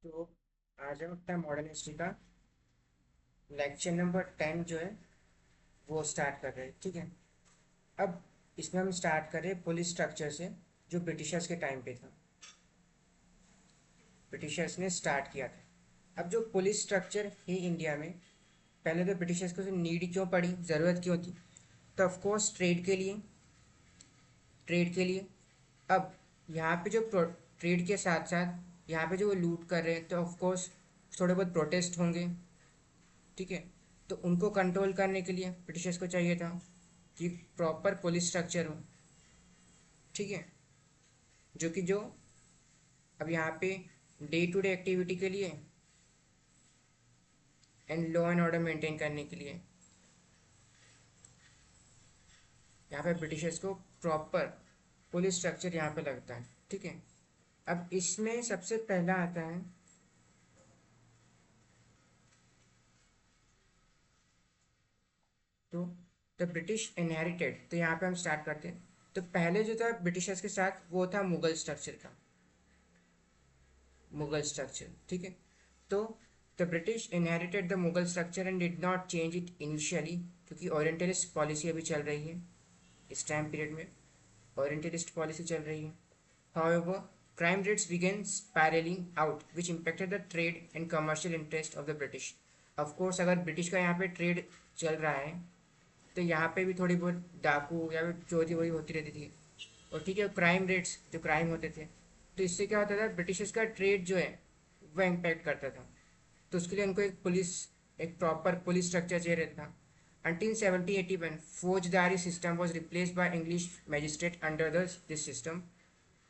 तो आज हम अपना मॉडर्न हिस्ट्री का लेक्चर नंबर 10 जो है वो स्टार्ट कर रहे हैं। ठीक है। अब इसमें हम स्टार्ट कर रहे हैं पुलिस स्ट्रक्चर से, जो ब्रिटिशर्स के टाइम पे था, ब्रिटिशर्स ने स्टार्ट किया था। अब जो पुलिस स्ट्रक्चर है इंडिया में, पहले तो ब्रिटिशर्स को नीड क्यों पड़ी, ज़रूरत क्यों थी? तो ऑफकोर्स ट्रेड के लिए। अब यहाँ पे जो ट्रेड के साथ साथ यहाँ पे जो वो लूट कर रहे हैं, तो ऑफकोर्स थोड़े बहुत प्रोटेस्ट होंगे। ठीक है। तो उनको कंट्रोल करने के लिए ब्रिटिशर्स को चाहिए था कि प्रॉपर पुलिस स्ट्रक्चर हो। ठीक है। जो अब यहाँ पे डे टू डे एक्टिविटी के लिए and law and order maintain करने के लिए यहाँ पे ब्रिटिशर्स को प्रॉपर पुलिस स्ट्रक्चर यहाँ पे लगता है। ठीक है। अब इसमें सबसे पहला आता है तो द ब्रिटिश इनहेरिटेड। तो यहाँ पे हम स्टार्ट करते हैं। तो पहले जो था ब्रिटिशर्स के साथ वो था मुगल स्ट्रक्चर का, मुगल स्ट्रक्चर। ठीक है। तो the British inherited the Mughal structure and did not change it initially, क्योंकि ओरिएंटलिस्ट पॉलिसी अभी चल रही है इस टाइम पीरियड में, ओरिएंटलिस्ट पॉलिसी चल रही है। However, crime rates began spiraling out, which impacted the trade and commercial interest of the British. Of course, अगर ब्रिटिश का यहाँ पे ट्रेड चल रहा है तो यहाँ पे भी थोड़ी बहुत डाकू या फिर चोरी वोरी होती रहती थी। और ठीक है, क्राइम रेट्स जो क्राइम होते थे, तो इससे क्या होता था, ब्रिटिशर्स का ट्रेड जो है वह इम्पैक्ट करता था। तो उसके लिए उनको एक प्रॉपर पुलिस स्ट्रक्चर चाहिए रहता था। Until 1781, फौजदारी system was replaced by English magistrate. Under this system,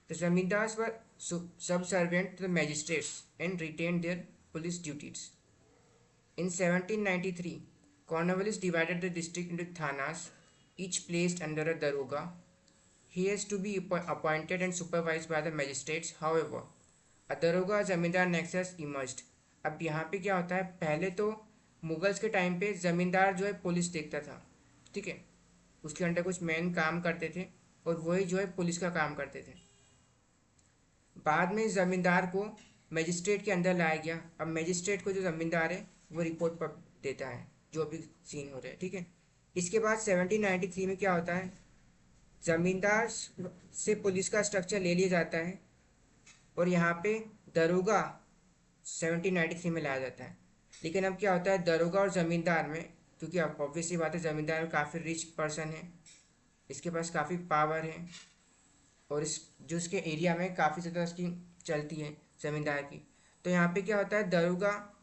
the zamindars were subservient to the magistrates and retained their police duties. In 1793, Cornwallis divided the district into thanas, each placed under a daroga. He has to be appointed and supervised by the magistrates. However, a daroga zamindar nexus emerged. अब यहाँ पे क्या होता है, पहले तो Mughals के time पे ज़मींदार जो है पुलिस देखता था। ठीक है। उसके अंडर कुछ मैन काम करते थे और वही जो है पुलिस का काम करते थे। बाद में ज़मींदार को मजिस्ट्रेट के अंदर लाया गया। अब मजिस्ट्रेट को जो ज़मींदार है वो रिपोर्ट पर देता है जो भी सीन हो रहा है। ठीक है। इसके बाद 1793 में क्या होता है, ज़मींदार से पुलिस का स्ट्रक्चर ले लिया जाता है और यहाँ पे दरोगा 1793 में लाया जाता है। लेकिन अब क्या होता है, दरोगा और ज़मींदार में, क्योंकि अब ऑब्वियसली बात है, ज़मींदार काफ़ी रिच पर्सन है, इसके पास काफ़ी पावर है और इस जो इसके एरिया में काफ़ी ज़्यादा उसकी चलती है ज़मींदार की। तो यहाँ पे क्या होता है, दरोगा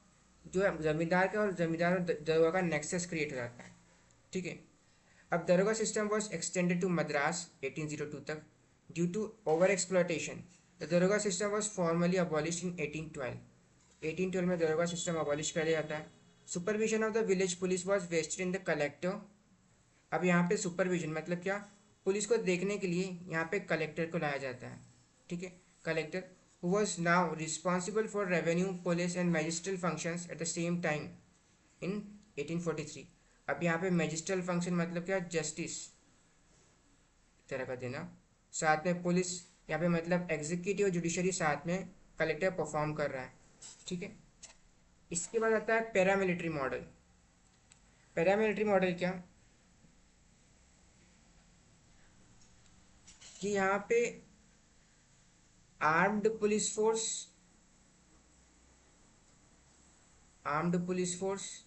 जो है ज़मींदार का, और ज़मींदार और दरोगा का नेक्सस क्रिएट हो जाता है। ठीक है। अब daroga system was extended to Madras 1802 तक due to over exploitation. The daroga system was formally abolish in 1812। 1812 में दरोगा सिस्टम अबॉलिश कर दिया जाता है। Supervision of the village police was vested in the collector. अब यहाँ पे सुपरविजन मतलब क्या, पुलिस को देखने के लिए यहाँ पे कलेक्टर को लाया जाता है। ठीक है। Collector who was now responsible for revenue police and magisterial functions at the same time in 1843। अब यहाँ पे मैजिस्ट्रल फंक्शन मतलब क्या, जस्टिस तरह का देना, साथ में पुलिस, यहाँ पे मतलब एग्जीक्यूटिव जुडिशरी साथ में कलेक्टर परफॉर्म कर रहा है। ठीक है। इसके बाद आता है पैरामिलिट्री मॉडल। पैरामिलिट्री मॉडल क्या, कि यहाँ पे armed police force, armed police force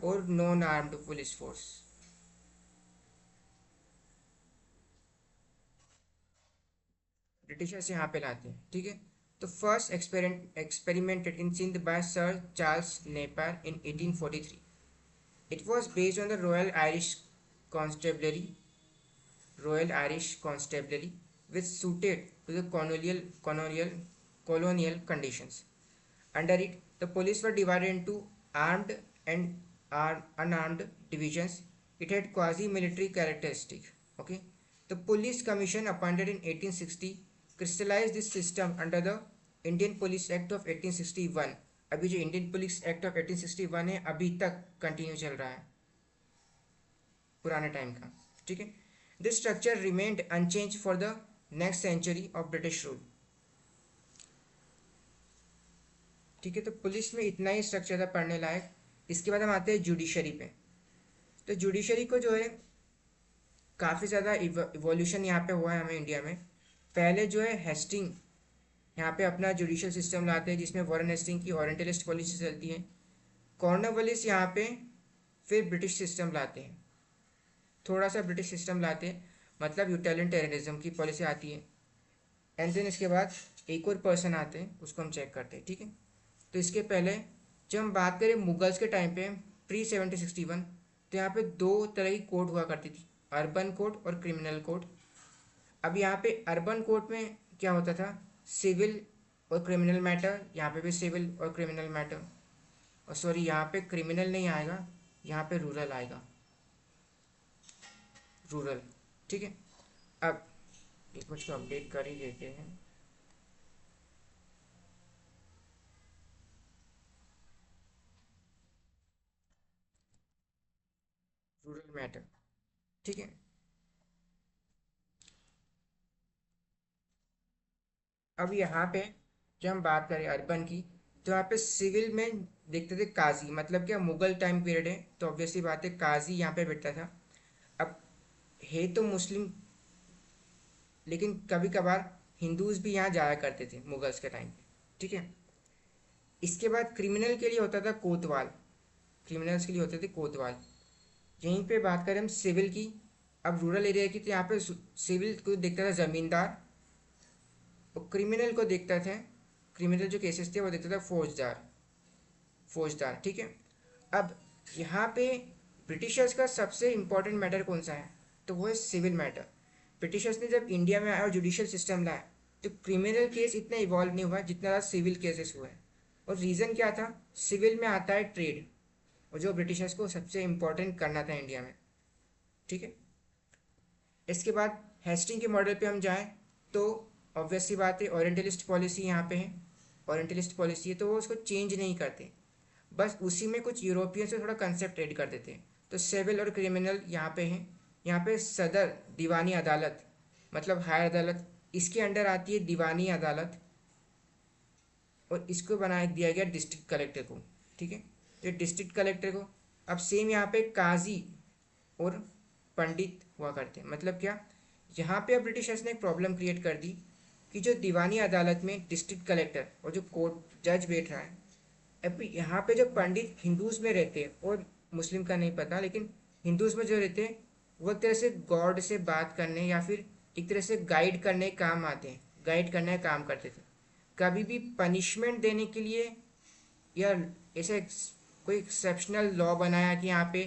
और non armed police force, Britishers यहाँ पे लाते हैं। ठीक है। तो first experimented in Sindh by sir Charles Napier in 1843। It was based on the royal Irish constabulary which suited to the colonial conditions. Under it, the police were divided into armed and unarmed divisions. It had quasi-military characteristics. Okay. The Police Commission appointed in 1860 crystallized this system under the Indian Police Act of 1861. अभी जो Indian police act of 1861 है अभी तक continue चल रहा है, पुराने time का। ठीक है। This structure remained unchange for the next century of British rule. ठीक है, तो पुलिस में इतना ही स्ट्रक्चर था पढ़ने लायक। इसके बाद हम आते हैं जुडिशरी पे। तो जुडिशरी को जो है काफ़ी ज़्यादा इवोल्यूशन यहाँ पे हुआ है हमें इंडिया में। पहले जो है हेस्टिंग यहाँ पे अपना जुडिशल सिस्टम लाते हैं, जिसमें वॉरेन हेस्टिंग की ओरिएंटलिस्ट पॉलिसी चलती है। कॉर्नवालिस यहाँ पे फिर ब्रिटिश सिस्टम लाते हैं, थोड़ा सा ब्रिटिश सिस्टम लाते हैं, मतलब यूटिलिटेरियनिज्म की पॉलिसी आती है। एंड देन इसके बाद एक और पर्सन आते हैं, उसको हम चेक करते हैं, ठीक है। तो इसके पहले जब हम बात करें मुगल्स के टाइम पे, प्री 1761, तो यहाँ पे दो तरह की कोड हुआ करती थी, अर्बन कोड और क्रिमिनल कोड। अब यहाँ पे अर्बन कोड में क्या होता था, सिविल और क्रिमिनल मैटर, यहाँ पे भी सिविल और क्रिमिनल मैटर, और सॉरी यहाँ पे क्रिमिनल नहीं आएगा, यहाँ पे रूरल आएगा, रूरल, ठीक है। अब एक कुछ को अपडेट कर ही देते हैं। रूरल मैटर, ठीक है। अब यहाँ पे जब हम बात करें अर्बन की, तो यहाँ पे सिविल में देखते थे काजी, मतलब क्या मुगल टाइम पीरियड है तो ऑब्वियसली बात है काजी यहाँ पे बैठता था। अब है तो मुस्लिम, लेकिन कभी कभार हिंदूज भी यहाँ जाया करते थे मुगल्स के टाइम पे, ठीक है। इसके बाद क्रिमिनल के लिए होता था कोतवाल, क्रिमिनल्स के लिए होते थे कोतवाल। यहीं पे बात करें हम सिविल की, अब रूरल एरिया की, तो यहाँ पे सिविल को देखता था जमींदार, और क्रिमिनल को देखता थे, क्रिमिनल जो केसेस थे वो देखता था फौजदार, फौजदार, ठीक है। अब यहाँ पे ब्रिटिशर्स का सबसे इम्पोर्टेंट मैटर कौन सा है, तो वो है सिविल मैटर। ब्रिटिशर्स ने जब इंडिया में आया और जुडिशियल सिस्टम लाया, तो क्रिमिनल केस इतना इवॉल्व नहीं हुआ जितना ज़्यादा सिविल केसेस हुए। और रीज़न क्या था, सिविल में आता है ट्रेड, और जो ब्रिटिशर्स को सबसे इम्पोर्टेंट करना था इंडिया में, ठीक है। इसके बाद हेस्टिंग के मॉडल पे हम जाएं, तो ऑब्वियस सी बात है ओरिएंटलिस्ट पॉलिसी यहाँ पे है, ओरिएंटलिस्ट पॉलिसी है तो वो उसको चेंज नहीं करते, बस उसी में कुछ यूरोपियन से थोड़ा कंसेप्ट ऐड कर देते हैं। तो सिविल और क्रिमिनल यहाँ पे हैं। यहाँ पे सदर दीवानी अदालत, मतलब हायर अदालत, इसके अंडर आती है दीवानी अदालत, और इसको बना दिया गया डिस्ट्रिक्ट कलेक्टर को, ठीक है। तो डिस्ट्रिक्ट कलेक्टर को, अब सेम यहाँ पे काजी और पंडित हुआ करते हैं, मतलब क्या, यहाँ पे अब ब्रिटिशर्स ने एक प्रॉब्लम क्रिएट कर दी कि जो दीवानी अदालत में डिस्ट्रिक्ट कलेक्टर और जो कोर्ट जज बैठ रहा है, अब यहाँ पे जो पंडित हिंदूज में रहते हैं, और मुस्लिम का नहीं पता, लेकिन हिंदूज में जो रहते हैं वो एक तरह से गॉड से बात करने या फिर एक तरह से गाइड करने के काम आते हैं, गाइड करने का काम करते थे। कभी भी पनिशमेंट देने के लिए या ऐसे कोई एक्सेप्शनल लॉ बनाया कि यहाँ पे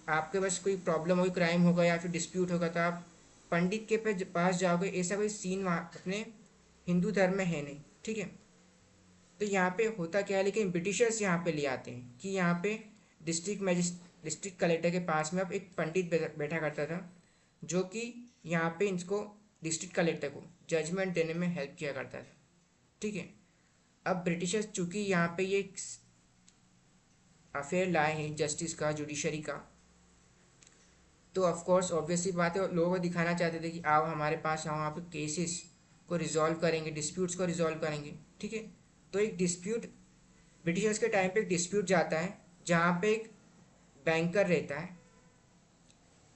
आपके पास कोई प्रॉब्लम होगी, क्राइम होगा या फिर डिस्प्यूट होगा, तो आप पंडित के पास जाओगे, ऐसा कोई सीन वहाँ अपने हिंदू धर्म में है नहीं, ठीक है। तो यहाँ पे होता क्या है, लेकिन ब्रिटिशर्स यहाँ पे ले आते हैं कि यहाँ पे डिस्ट्रिक्ट कलेक्टर के पास में अब एक पंडित बैठा करता था, जो कि यहाँ पे इसको डिस्ट्रिक्ट कलेक्टर को जजमेंट देने में हेल्प किया करता था, ठीक है। अब ब्रिटिशर्स चूंकि यहाँ पे ये अफेयर लाए हैं जस्टिस का, जुडिशरी का, तो ऑफकोर्स ऑब्वियसली बात है लोगों को दिखाना चाहते थे कि आओ हमारे पास, आओ आप केसेस को रिजॉल्व करेंगे, डिस्प्यूट्स को रिजॉल्व करेंगे, ठीक है। तो एक डिस्प्यूट, ब्रिटिशर्स के टाइम पे एक डिस्प्यूट जाता है जहाँ पे एक बैंकर रहता है,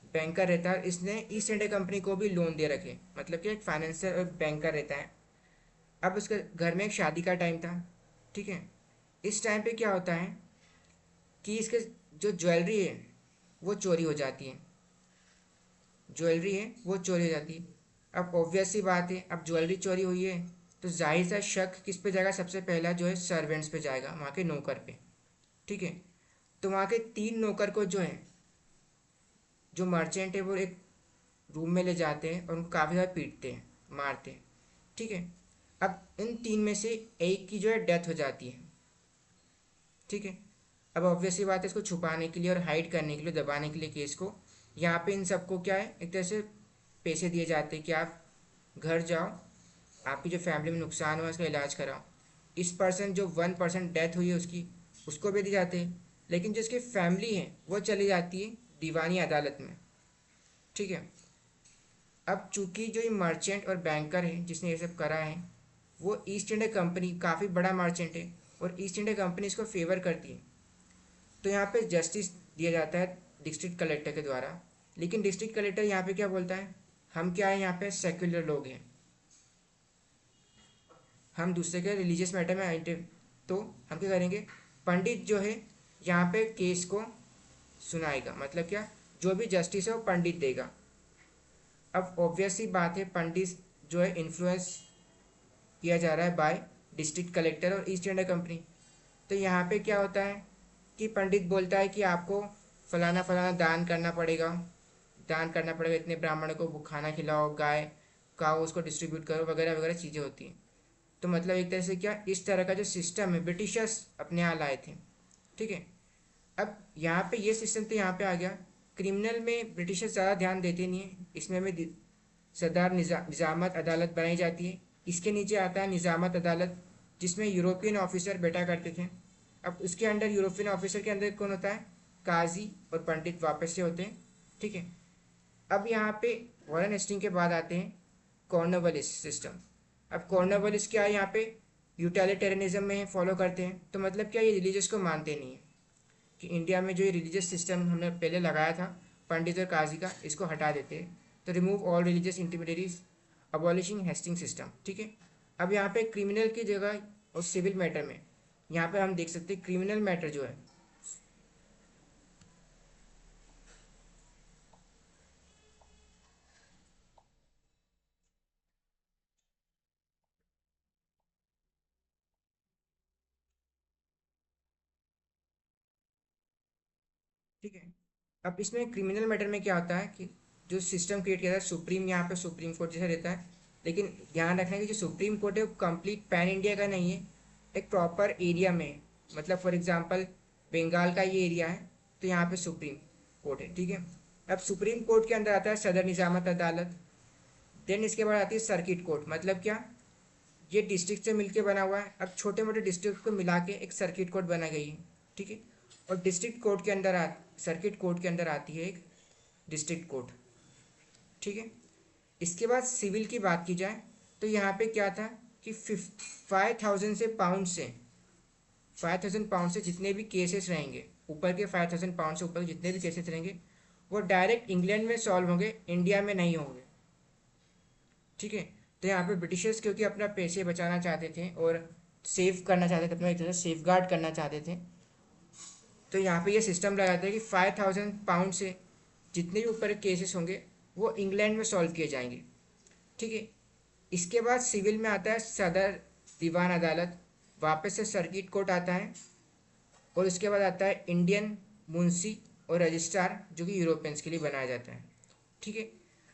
बैंकर रहता है, इसने ईस्ट इंडिया कंपनी को भी लोन दे रखे, मतलब कि एक फाइनेंशियल बैंकर रहता है। अब उसके घर में एक शादी का टाइम था, ठीक है। इस टाइम पे क्या होता है कि इसके जो ज्वेलरी है वो चोरी हो जाती है, ज्वेलरी है वो चोरी हो जाती है। अब ऑब्वियस सी बात है, अब ज्वेलरी चोरी हुई है तो जाहिर सा शक किस पे जाएगा, सबसे पहला जो है सर्वेंट्स पे जाएगा, वहाँ के नौकर पे, ठीक है। तो वहाँ के 3 नौकर को जो है, जो मर्चेंट है, वो एक रूम में ले जाते हैं और उनको काफ़ी ज़्यादा पीटते हैं, मारते हैं, ठीक है। अब इन 3 में से एक की जो है डेथ हो जाती है, ठीक है। अब ऑब्वियसली बात है, इसको छुपाने के लिए और हाइड करने के लिए, दबाने के लिए केस को, यहाँ पे इन सबको क्या है, एक तरह से पैसे दिए जाते हैं कि आप घर जाओ, आपकी जो फैमिली में नुकसान हुआ उसका इलाज कराओ। इस पर्सन जो 1% डेथ हुई है उसकी, उसको भी दिए जाते हैं, लेकिन जो उसकी फैमिली है वो चली जाती है दीवानी अदालत में, ठीक है। अब चूंकि जो ये मर्चेंट और बैंकर है जिसने ये सब करा है, वो ईस्ट इंडिया कंपनी काफ़ी बड़ा मर्चेंट है, और ईस्ट इंडिया कंपनी इसको फेवर करती है। तो यहाँ पे जस्टिस दिया जाता है डिस्ट्रिक्ट कलेक्टर के द्वारा। लेकिन डिस्ट्रिक्ट कलेक्टर यहाँ पे क्या बोलता है, हम क्या है यहाँ पे सेक्युलर लोग हैं, हम दूसरे के रिलीजियस मैटर में आए, तो हम क्या करेंगे, पंडित जो है यहाँ पे केस को सुनाएगा, मतलब क्या, जो भी जस्टिस है वो पंडित देगा। अब ऑब्वियस ही बात है, पंडित जो है इन्फ्लुएंस किया जा रहा है बाय डिस्ट्रिक्ट कलेक्टर और ईस्ट इंडिया कंपनी। तो यहाँ पे क्या होता है कि पंडित बोलता है कि आपको फलाना फलाना दान करना पड़ेगा, दान करना पड़ेगा, इतने ब्राह्मणों को खाना खिलाओ, गाय काओ उसको डिस्ट्रीब्यूट करो, वगैरह वगैरह चीज़ें होती हैं। तो मतलब एक तरह से क्या, इस तरह का जो सिस्टम है ब्रिटिशर्स अपने यहाँ लाए थे। ठीक है, अब यहाँ पे ये सिस्टम तो यहाँ पे आ गया। क्रिमिनल में ब्रिटिशर्स ज़्यादा ध्यान देते नहीं है, इसमें हमें सदार निजामत अदालत बनाई जाती है। इसके नीचे आता है निजामत अदालत, जिसमें यूरोपियन ऑफिसर बैठा करते थे। अब उसके अंडर, यूरोपियन ऑफिसर के अंदर कौन होता है, काजी और पंडित वापस से होते हैं। ठीक है, अब यहाँ पे वॉरेन हेस्टिंग के बाद आते हैं कॉर्नवालिस सिस्टम। अब कॉर्नवालिस क्या है, यहाँ पे यूटिलिटेरियनिज्म में फॉलो करते हैं। तो मतलब क्या, ये रिलीजियस को मानते नहीं है, कि इंडिया में जो ये रिलीजियस सिस्टम हमने पहले लगाया था पंडित और काजी का, इसको हटा देते हैं। तो remove all religious intermediaries, abolishing Hastings system. ठीक है, अब यहाँ पे क्रिमिनल की जगह और सिविल मैटर में, यहाँ पे हम देख सकते हैं क्रिमिनल मैटर जो है, ठीक है। अब इसमें क्रिमिनल मैटर में क्या होता है कि जो सिस्टम क्रिएट किया था सुप्रीम, यहाँ पे सुप्रीम कोर्ट जैसा रहता है। लेकिन ध्यान रखना कि जो सुप्रीम कोर्ट है वो कंप्लीट पैन इंडिया का नहीं है, एक प्रॉपर एरिया में है। मतलब फॉर एग्जांपल बंगाल का ये एरिया है, तो यहाँ पे सुप्रीम कोर्ट है। ठीक है, अब सुप्रीम कोर्ट के अंदर आता है सदर निजामत अदालत। देन इसके बाद आती है सर्किट कोर्ट। मतलब क्या, ये डिस्ट्रिक्ट से मिलके बना हुआ है। अब छोटे मोटे डिस्ट्रिक्ट को मिला के एक सर्किट कोर्ट बना गई है। ठीक है, और डिस्ट्रिक्ट कोर्ट के अंदर सर्किट कोर्ट के अंदर आती है एक डिस्ट्रिक्ट कोर्ट। ठीक है, इसके बाद सिविल की बात की जाए तो यहाँ पे क्या था कि 5,000 से पाउंड से 5,000 पाउंड से जितने भी केसेस रहेंगे, ऊपर के 5,000 पाउंड से ऊपर जितने भी केसेस रहेंगे, वो डायरेक्ट इंग्लैंड में सॉल्व होंगे, इंडिया में नहीं होंगे। ठीक है, तो यहाँ पे ब्रिटिशर्स क्योंकि अपना पैसे बचाना चाहते थे और सेव करना चाहते थे, अपना एक तरह से सेफ गार्ड करना चाहते थे, तो यहाँ पे ये सिस्टम लगाते हैं कि 5,000 पाउंड से जितने भी ऊपर केसेस होंगे वो इंग्लैंड में सॉल्व किए जाएंगे। ठीक है, इसके बाद सिविल में आता है सदर दीवान अदालत, वापस से सर्किट कोर्ट आता है, और उसके बाद आता है इंडियन मुंशी और रजिस्ट्रार, जो कि यूरोपियंस के लिए बनाया जाता है। ठीक है,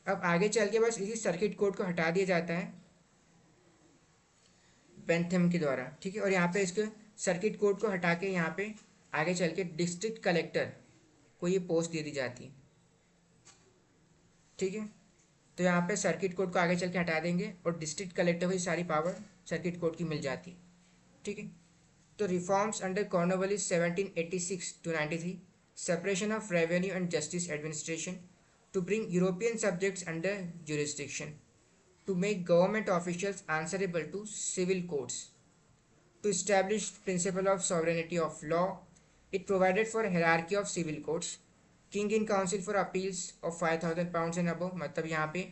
अब आगे चल के बस इसी सर्किट कोर्ट को हटा दिया जाता है बेंथम के द्वारा। ठीक है, और यहाँ पे इसके सर्किट कोर्ट को हटा के यहाँ पे आगे चल के डिस्ट्रिक्ट कलेक्टर को ये पोस्ट दे दी जाती है। ठीक है, तो यहाँ पे सर्किट कोर्ट को आगे चल के हटा देंगे और डिस्ट्रिक्ट कलेक्टर को ये सारी पावर सर्किट कोर्ट की मिल जाती है। ठीक है, तो reforms under Cornwallis 1786 to 93, separation of revenue and justice administration to bring European subjects under jurisdiction, to make government officials answerable to civil courts, to establish principle of sovereignty of law. It provided for hierarchy of civil courts, king in council for appeals of 5,000 pounds and above। मतलब यहाँ पे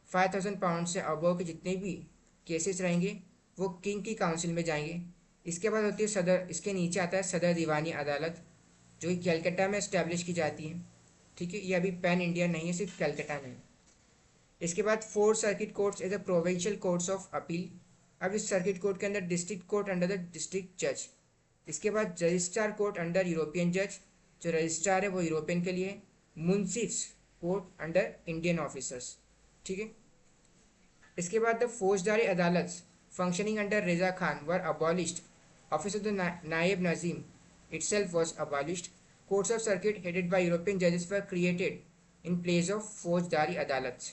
5,000 pound से above के जितने भी cases रहेंगे वो king की काउंसिल में जाएंगे। इसके बाद होती है सदर, इसके नीचे आता है सदर दीवानी अदालत, जो कि कैलकाटा में इस्टेब्लिश की जाती है। ठीक है, ये अभी पैन इंडिया नहीं है, सिर्फ कैलकाटा में। इसके बाद 4 circuit courts as a provincial courts of appeal. अब इस सर्किट कोर्ट के अंदर district court under the district जज। इसके बाद रजिस्ट्रार कोर्ट अंडर यूरोपियन जज, जो रजिस्ट्रार है वो यूरोपियन के लिए। मुंसिफ्स कोर्ट अंडर इंडियन ऑफिसर्स। ठीक है, इसके बाद द फौजदारी अदालत फंक्शनिंग अंडर रेजा खान वर अबॉलिश्ड। ऑफिस ऑफ द नायब Nazim itself was abolished. Courts of circuit headed by European judges were created in place of फौजदारी अदालत।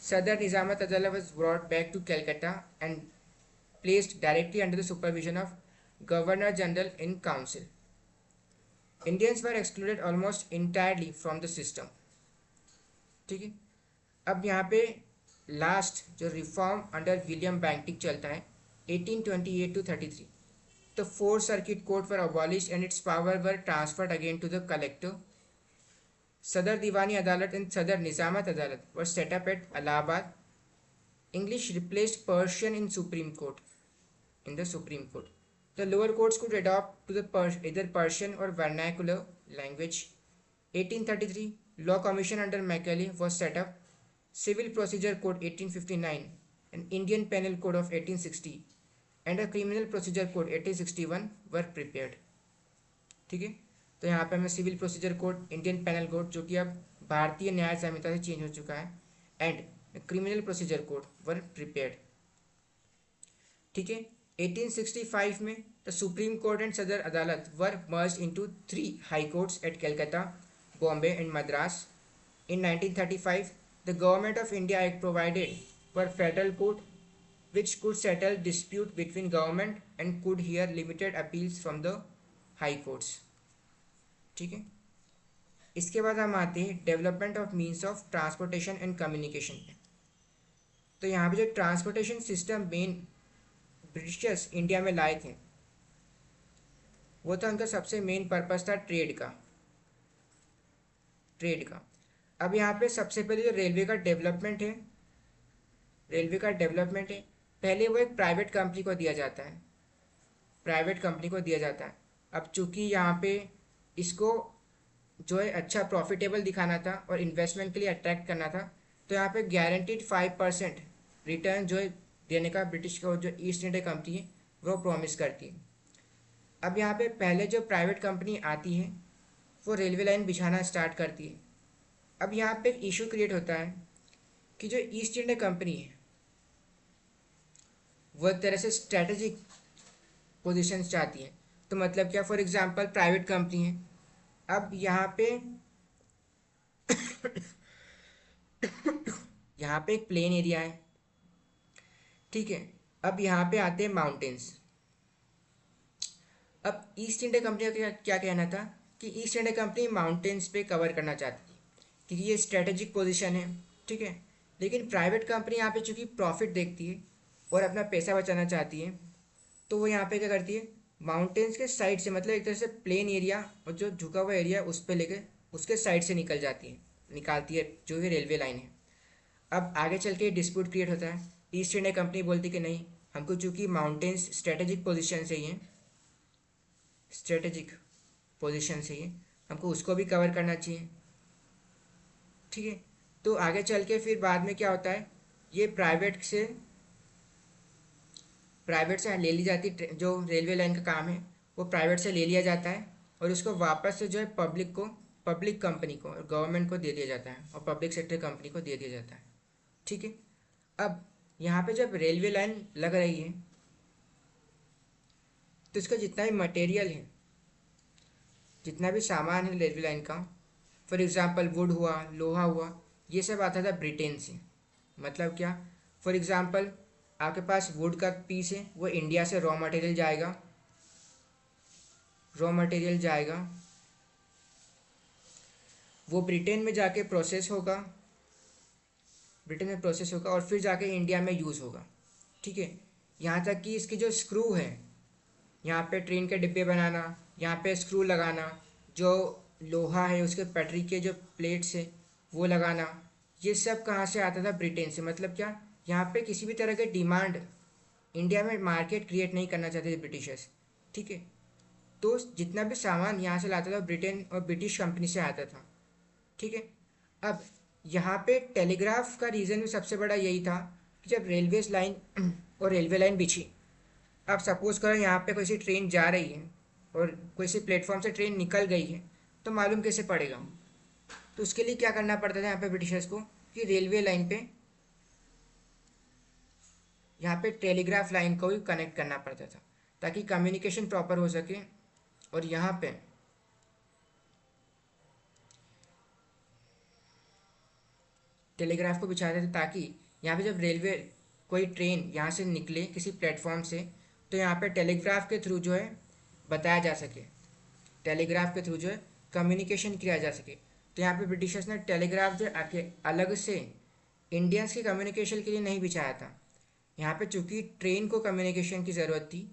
Sadar Nizamat Adalat was brought back to Calcutta and placed directly under the supervision of Governor General in Council. Indians were excluded almost entirely from the system। ठीक है, अब यहाँ पे last जो reform under William Bentinck चलता है, 1828 to 33. The four circuit court were abolished and its power were transferred again to the collector. Sadar Diwani Adalat and Sadar Nizamat Adalat were set up at Allahabad. English replaced Persian in Supreme Court. In the Supreme Court, the lower courts could adopt to the either Persian or vernacular language. 1833, Law Commission under Macaulay was set up. Civil Procedure Code 1859, an Indian Penal Code of 1860 and a Criminal Procedure Code 1861 were prepared. ठीक है, तो यहाँ पे हमें civil procedure code, Indian penal code जो कि अब भारतीय न्याय संहिता से चेंज हो चुका है, and criminal procedure code were prepared. ठीक है. 1865 में the supreme court and Sadar Adalat were merged into 3 high courts at Calcutta, Bombay and Madras. In 1935, the Government of India Act provided for federal court which could settle dispute between government and could hear limited appeals from the high courts. ठीक है. इसके बाद हम आते हैं development of means of transportation and communication पे. तो यहाँ पे जो transportation system main Britishers India में लाए थे वो था उनका सबसे मेन पर्पस था ट्रेड का. अब यहाँ पे सबसे पहले जो रेलवे का डेवलपमेंट है, पहले वो एक प्राइवेट कंपनी को दिया जाता है. अब चूंकि यहाँ पे इसको जो है अच्छा प्रॉफिटेबल दिखाना था और इन्वेस्टमेंट के लिए अट्रैक्ट करना था, तो यहाँ पे गारंटीड 5% रिटर्न जो है देने का ब्रिटिश को जो ईस्ट इंडिया कंपनी है वो प्रॉमिस करती है. अब यहाँ पे पहले जो प्राइवेट कंपनी आती है वो रेलवे लाइन बिछाना स्टार्ट करती है. अब यहाँ पे एक इशू क्रिएट होता है कि जो ईस्ट इंडिया कंपनी है वो एक तरह से स्ट्रेटेजिक पोजीशन चाहती है. तो मतलब क्या, फॉर एग्जांपल प्राइवेट कंपनी है, अब यहाँ पे एक प्लेन एरिया है. ठीक है. अब यहाँ पे आते हैं माउंटेन्स. अब ईस्ट इंडिया कंपनी का क्या कहना था कि ईस्ट इंडिया कंपनी माउंटेन्स पे कवर करना चाहती है क्योंकि ये स्ट्रेटेजिक पोजीशन है. ठीक है. लेकिन प्राइवेट कंपनी यहाँ पे चूँकि प्रॉफिट देखती है और अपना पैसा बचाना चाहती है, तो वो यहाँ पे क्या करती है, माउंटेन्स के साइड से, मतलब एक तरह से प्लेन एरिया और जो झुका हुआ एरिया उस पर लेके उसके साइड से निकालती है जो ये रेलवे लाइन है. अब आगे चल के डिस्प्यूट क्रिएट होता है. ईस्ट इंडिया कंपनी बोलती कि नहीं, हमको चूँकि माउंटेन्स स्ट्रेटेजिक पोजीशन से ही है, हमको उसको भी कवर करना चाहिए. ठीक है. तो आगे चल के फिर बाद में क्या होता है, ये प्राइवेट से ले ली जाती, जो रेलवे लाइन का काम है वो प्राइवेट से ले लिया जाता है और उसको वापस से जो है पब्लिक कंपनी को और गवर्नमेंट को दे दिया जाता है और पब्लिक सेक्टर कंपनी को दे दिया जाता है. ठीक है. अब यहाँ पे जब रेलवे लाइन लग रही है तो इसका जितना भी मटेरियल है, जितना भी सामान है रेलवे लाइन का, फॉर एग्जांपल वुड हुआ, लोहा हुआ, ये सब आता था ब्रिटेन से. मतलब क्या, फॉर एग्जांपल आपके पास वुड का पीस है, वो इंडिया से रॉ मटेरियल जाएगा, वो ब्रिटेन में जाके प्रोसेस होगा और फिर जाके इंडिया में यूज़ होगा. ठीक है. यहाँ तक कि इसकी जो स्क्रू है, यहाँ पे ट्रेन के डिब्बे बनाना, यहाँ पे स्क्रू लगाना, जो लोहा है उसके पटरी के जो प्लेट्स है वो लगाना, ये सब कहाँ से आता था, ब्रिटेन से. मतलब क्या, यहाँ पे किसी भी तरह के डिमांड इंडिया में मार्केट क्रिएट नहीं करना चाहते थे ब्रिटिशर्स. ठीक है. तो जितना भी सामान यहाँ से लाता था ब्रिटेन और ब्रिटिश कंपनी से आता था. ठीक है. अब यहाँ पे टेलीग्राफ का रीज़न भी सबसे बड़ा यही था कि जब रेलवे लाइन बिछी, अब सपोज करो यहाँ पे कोई सी ट्रेन जा रही है और कोई सी प्लेटफॉर्म से ट्रेन निकल गई है, तो मालूम कैसे पड़ेगा. तो उसके लिए क्या करना पड़ता था यहाँ पे ब्रिटिशर्स को कि रेलवे लाइन पे यहाँ पे टेलीग्राफ लाइन को भी कनेक्ट करना पड़ता था ताकि कम्युनिकेशन प्रॉपर हो सके. और यहाँ पे टेलीग्राफ को बिछाते थे ताकि यहाँ पे जब रेलवे कोई ट्रेन यहाँ से निकले किसी प्लेटफॉर्म से, तो यहाँ पे टेलीग्राफ के थ्रू जो है बताया जा सके, टेलीग्राफ के थ्रू जो है कम्युनिकेशन किया जा सके. तो यहाँ पे ब्रिटिशर्स ने टेलीग्राफ जो आके अलग से इंडियंस की कम्युनिकेशन के लिए नहीं बिछाया था, यहाँ पे चूंकि ट्रेन को कम्युनिकेशन की ज़रूरत थी,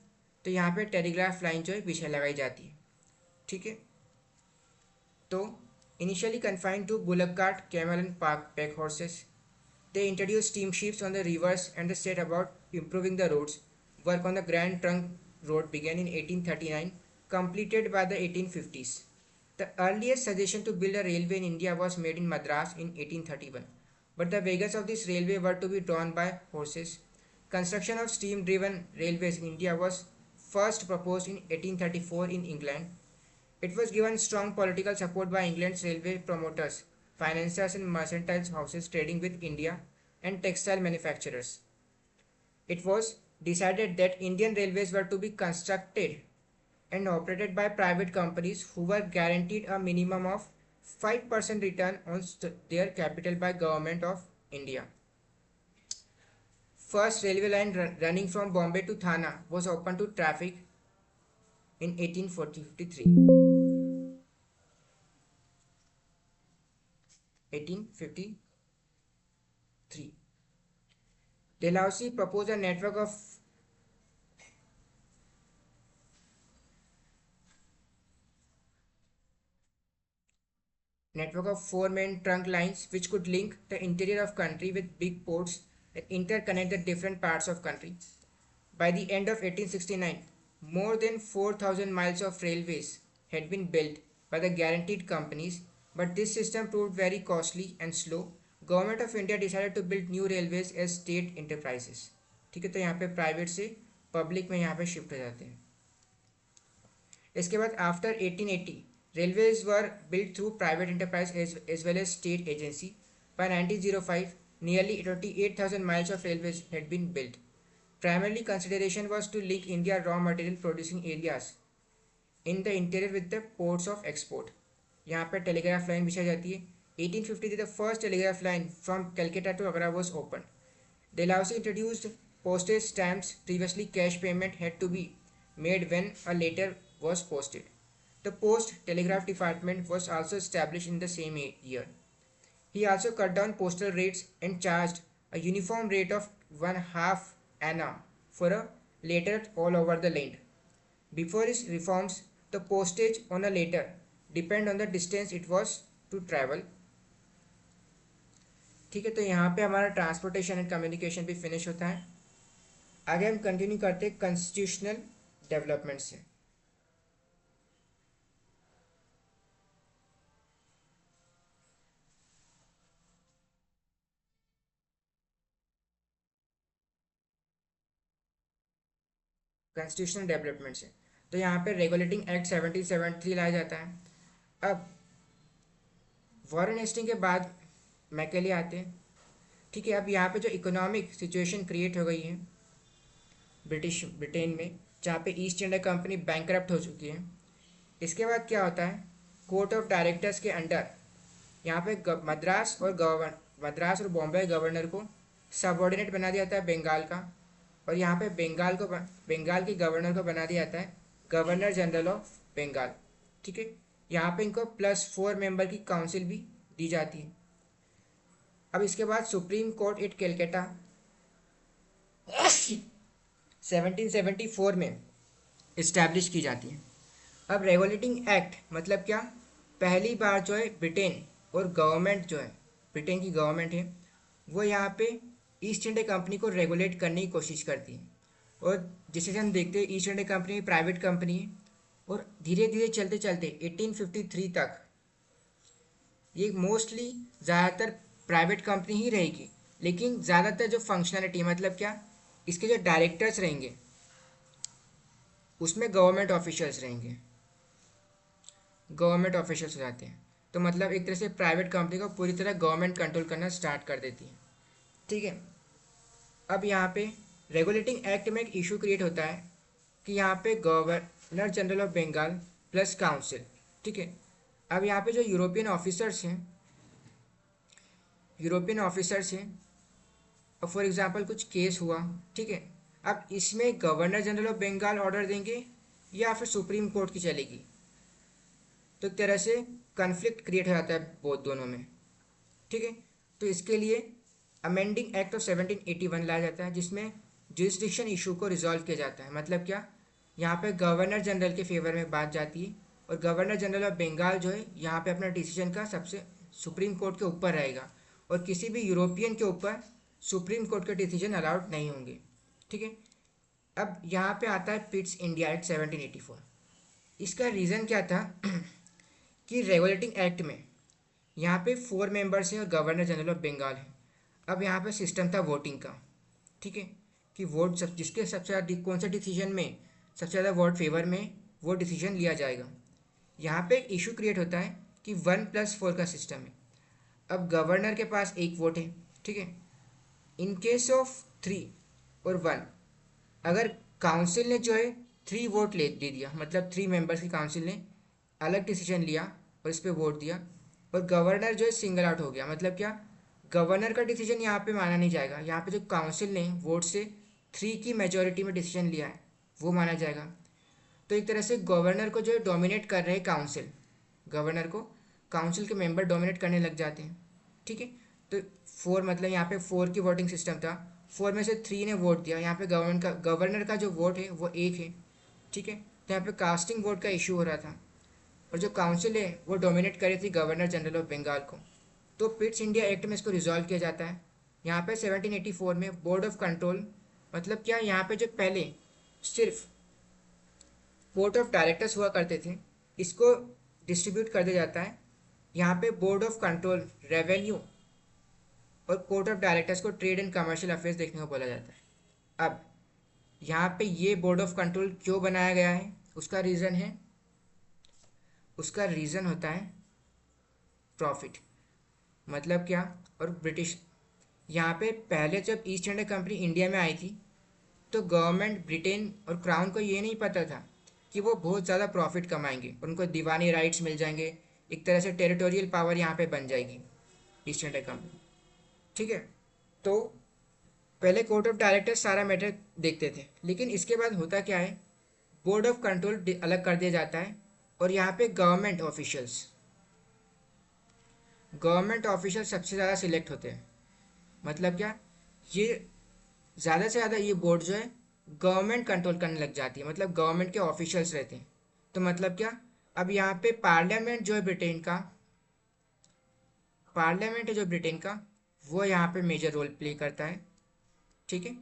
तो यहाँ पे टेलीग्राफ लाइन जो है पीछे लगाई जाती है। ठीक है, तो initially confined to bullock cart, camel and pack horses, they introduced steamships on the rivers and they set about improving the roads. Work on the Grand Trunk Road began in 1839, completed by the 1850s. The earliest suggestion to build a railway in India was made in Madras in 1831, but the wagons of this railway were to be drawn by horses. Construction of steam-driven railways in India was first proposed in 1834 in England. It was given strong political support by England's railway promoters, financiers and mercantile houses trading with India, and textile manufacturers. It was decided that Indian railways were to be constructed and operated by private companies who were guaranteed a minimum of 5% return on their capital by Government of India. First railway line running from Bombay to Thana was opened to traffic in 1853. 1853. Dalhousie proposed a network of four main trunk lines which could link the interior of country with big ports and interconnect the different parts of country. By the end of 1869, more than 4,000 miles of railways had been built by the guaranteed companies, but this system proved very costly and slow. Government of India decided to build new railways as state enterprises. ठीक है, तो यहाँ पे private से public में यहाँ पे shift हो जाते हैं। इसके बाद after 1880 railways were built through private enterprise as well as state agency. By 1905, nearly 28,000 miles of railways had been built. Primarily consideration was to link India raw material producing areas in the interior with the ports of export. यहाँ पर telegraph line बिछाई जाती है। 1853 the first telegraph line from Calcutta to Agra was opened. Dalhousie introduced postage stamps. Previously cash payment had to be made when a letter was posted. The Post Telegraph Department was also established in the same year. He also cut down postal rates and charged a uniform rate of 1/2 anna for a letter all over the land. Before his reforms, the postage on a letter depend on the distance it was to travel. ठीक है, तो यहाँ पे हमारा transportation and communication भी finish होता है। आगे हम कंटिन्यू करते हैं कॉन्स्टिट्यूशनल डेवलपमेंट से। कॉन्स्टिट्यूशनल डेवलपमेंट से तो यहाँ पे रेगुलेटिंग एक्ट 1773 लाया जाता है। अब वॉरेन हेस्टिंग के बाद मैकेले आते हैं। ठीक है, अब यहाँ पे जो इकोनॉमिक सिचुएशन क्रिएट हो गई है ब्रिटेन में, जहाँ पे ईस्ट इंडिया कंपनी बैंकरप्ट हो चुकी है। इसके बाद क्या होता है, कोर्ट ऑफ डायरेक्टर्स के अंडर यहाँ पे मद्रास और बॉम्बे गवर्नर को सबऑर्डिनेट बना दिया जाता है बंगाल का, और यहाँ पे बंगाल के गवर्नर को बना दिया जाता है गवर्नर जनरल ऑफ बंगाल। ठीक है, यहाँ पे इनको +4 मेंबर की काउंसिल भी दी जाती है। अब इसके बाद सुप्रीम कोर्ट एट कैलकाटा 1774 में इस्टेब्लिश की जाती है। अब रेगुलेटिंग एक्ट मतलब क्या, पहली बार जो है ब्रिटेन और गवर्नमेंट जो है, ब्रिटेन की गवर्नमेंट है, वो यहाँ पे ईस्ट इंडिया कंपनी को रेगुलेट करने की कोशिश करती है। और जिसे हम देखते हैं east India company private company है, और धीरे धीरे चलते चलते 1853 तक ये मोस्टली ज़्यादातर प्राइवेट कंपनी ही रहेगी, लेकिन ज़्यादातर जो फंक्शनैलिटी मतलब क्या, इसके जो डायरेक्टर्स रहेंगे उसमें गवर्नमेंट ऑफिशियल्स रहेंगे, गवर्नमेंट ऑफिशियल्स हो जाते हैं। तो मतलब एक तरह से प्राइवेट कंपनी को पूरी तरह गवर्नमेंट कंट्रोल करना स्टार्ट कर देती है। ठीक है, अब यहाँ पे रेगुलेटिंग एक्ट में एक इशू क्रिएट होता है कि यहाँ पे governor general of Bengal plus council. ठीक है, अब यहाँ पे जो यूरोपियन ऑफिसर्स हैं और फॉर एग्जांपल कुछ केस हुआ, ठीक है, अब इसमें governor general of Bengal order देंगे या फिर सुप्रीम कोर्ट की चलेगी, तो एक तरह से कन्फ्लिक्ट क्रिएट हो जाता है बहुत दोनों में। ठीक है, तो इसके लिए अमेंडिंग एक्ट ऑफ 1781 लाया जाता है, जिसमें जुरिस्डिक्शन इशू को रिजॉल्व किया जाता है। मतलब क्या, यहाँ पे गवर्नर जनरल के फेवर में बात जाती है और गवर्नर जनरल ऑफ बंगाल जो है यहाँ पे अपना डिसीजन का सबसे सुप्रीम कोर्ट के ऊपर रहेगा और किसी भी यूरोपियन के ऊपर सुप्रीम कोर्ट के डिसीजन अलाउड नहीं होंगे। ठीक है, अब यहाँ पे आता है पिट्स इंडिया एक्ट 1784। इसका रीज़न क्या था कि रेगुलेटिंग एक्ट में यहाँ पे 4 मेंबर्स हैं और गवर्नर जनरल ऑफ बंगाल है। अब यहाँ पे सिस्टम था वोटिंग का। ठीक है, कि वोट सब जिसके सबसे ज़्यादा कौन से डिसीजन में सबसे ज़्यादा वोट फेवर में वो डिसीजन लिया जाएगा। यहाँ पे एक इशू क्रिएट होता है कि 1+4 का सिस्टम है। अब गवर्नर के पास एक वोट है। ठीक है, इन केस ऑफ 3 और 1, अगर काउंसिल ने जो है 3 वोट दे दिया, मतलब 3 मेंबर्स की काउंसिल ने अलग डिसीजन लिया और इस पर वोट दिया और गवर्नर जो है सिंगल आउट हो गया, मतलब क्या, गवर्नर का डिसीजन यहाँ पे माना नहीं जाएगा। यहाँ पे जो काउंसिल ने वोट से 3 की मेजोरिटी में डिसीजन लिया है वो माना जाएगा। तो एक तरह से गवर्नर को जो है डोमिनेट कर रहे हैं काउंसिल, गवर्नर को काउंसिल के मेंबर डोमिनेट करने लग जाते हैं। ठीक है, तो 4 मतलब यहाँ पे 4 की वोटिंग सिस्टम था, 4 में से 3 ने वोट दिया। यहाँ पे गवर्नर का जो वोट है वो 1 है। ठीक है, तो यहाँ पे कास्टिंग वोट का इशू हो रहा था और जो काउंसिल है वो डोमिनेट कर रही थी गवर्नर जनरल ऑफ बंगाल को। तो पिट्स इंडिया एक्ट में इसको रिजॉल्व किया जाता है। यहाँ पे 1784 में बोर्ड ऑफ कंट्रोल, मतलब क्या, यहाँ पे जो पहले सिर्फ बोर्ड ऑफ डायरेक्टर्स हुआ करते थे इसको डिस्ट्रीब्यूट कर दिया जाता है। यहाँ पे बोर्ड ऑफ कंट्रोल, रेवेन्यू और कोर्ट ऑफ डायरेक्टर्स को ट्रेड एंड कमर्शियल अफेयर्स देखने को बोला जाता है। अब यहाँ पे ये बोर्ड ऑफ कंट्रोल क्यों बनाया गया है, उसका रीज़न होता है प्रॉफिट। मतलब क्या, और ब्रिटिश, यहाँ पे पहले जब ईस्ट इंडिया कंपनी इंडिया में आई थी तो गवर्नमेंट ब्रिटेन और क्राउन को ये नहीं पता था कि वो बहुत ज़्यादा प्रॉफिट कमाएंगे, उनको दीवानी राइट्स मिल जाएंगे, एक तरह से टेरिटोरियल पावर यहाँ पे बन जाएगी ईस्ट इंडिया कंपनी। ठीक है, तो पहले कोर्ट ऑफ डायरेक्टर्स सारा मैटर देखते थे, लेकिन इसके बाद होता क्या है, बोर्ड ऑफ कंट्रोल अलग कर दिया जाता है और यहाँ पे गवर्नमेंट ऑफिशियल सबसे ज़्यादा सिलेक्ट होते हैं। मतलब क्या, ये ज़्यादा से ज़्यादा ये बोर्ड जो है गवर्नमेंट कंट्रोल करने लग जाती है, मतलब गवर्नमेंट के ऑफिशियल्स रहते हैं। तो मतलब क्या, अब यहाँ पे पार्लियामेंट जो है ब्रिटेन का वो यहाँ पे मेजर रोल प्ले करता है। ठीक है,